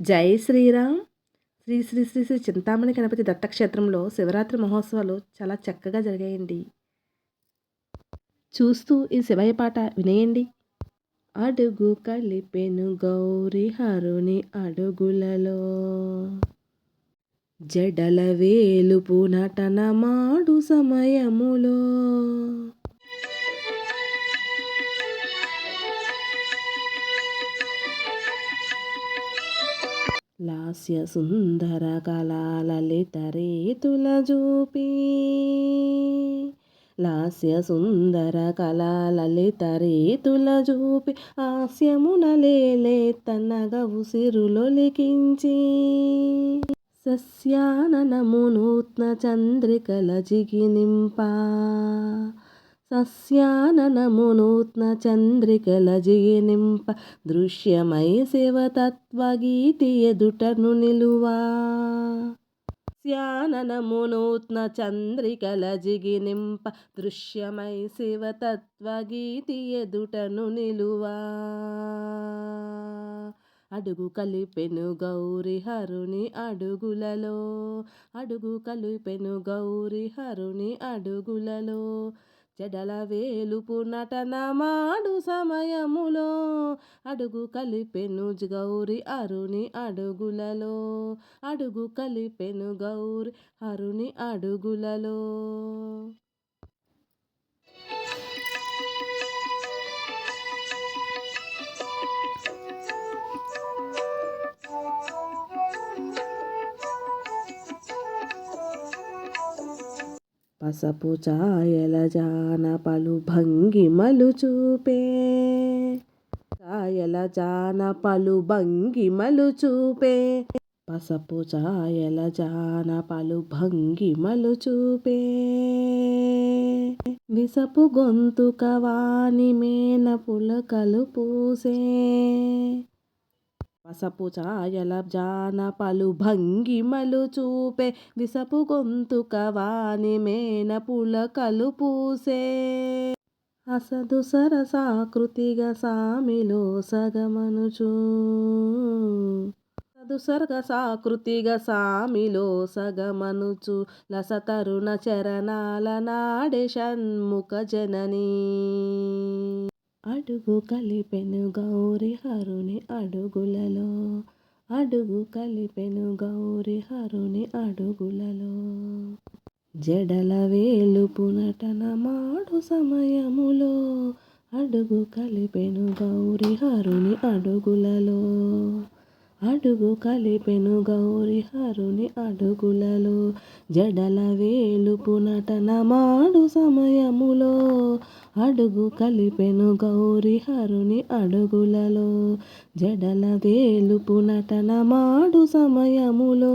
జై శ్రీరామ్. శ్రీ శ్రీ శ్రీ శ్రీ చింతామణి గణపతి దత్తక్షేత్రంలో శివరాత్రి మహోత్సవాలు చాలా చక్కగా జరిగాయండి. చూస్తూ ఈ శివయ్య పాట వినేయండి. అడుగు కలిపెను గౌరి హరుని అడుగులలో, జడల వేలుపు నటన మాడు సమయములో, లాస్య సుందర కళా లలిత రీతుల జూపి, లాస్య సుందర కళా లలిత రీతుల జూపి, హాస్యమున లేలే తనగ ఉసిరులొలికించి, సస్యాననము నూత్న చంద్రికల జిగినింపా, సస్యాననము నూత్న చంద్రికల జిగినింప, దృశ్యమై శివతత్వగీతి ఎదుటను నిలువా, సస్యాననము నూత్న చంద్రికల జిగినింప, దృశ్యమై శివతత్వగీతి ఎదుటను నిలువా, అడుగు కలిపెను గౌరి హరుని అడుగులలో, అడుగు కలిపెను గౌరి హరుని అడుగులలో, జడల వేలుపు నటన మాడు సమయములో, అడుగు కలిపెను గౌరి హరుని అడుగులలో, అడుగు కలిపెను గౌరి హరుని అడుగులలో. పసపు ఛాయల జాన పలు భంగిమలు చూపే, ఛాయల జాన పలు భంగిమలు చూపే, పసపు ఛాయల జాన పలు భంగిమలు చూపే, విసపు గొంతుక వాని మేన పులకలు పూసే, పసపు ఛాయల జాన పలు భంగిమలు చూపే, విసపు గొంతుక వాని మేన పులకలు పూసే, అసదు సరసాకృతిగా సామిలో సగమనుచూ, అసదు సరసాకృతిగా సామిలో సగమనుచు, లసతరుణ చరణాల నాడే షణ్ముఖ జననీ, అడుగు కలిపెను గౌరి హరుని అడుగులలో, అడుగు కలిపెను గౌరి హరుని అడుగులలో, జడల వేలుపు నటన మాడు సమయములో, అడుగు కలిపెను గౌరి హరుని అడుగులలో, అడుగు కలిపెను గౌరి హరుని అడుగులలో, జడల వేలుపు నటన మాడు సమయములో, అడుగు కలిపెను గౌరి హరుని అడుగులలో, జడల వేలుపు నటన మాడు సమయములో.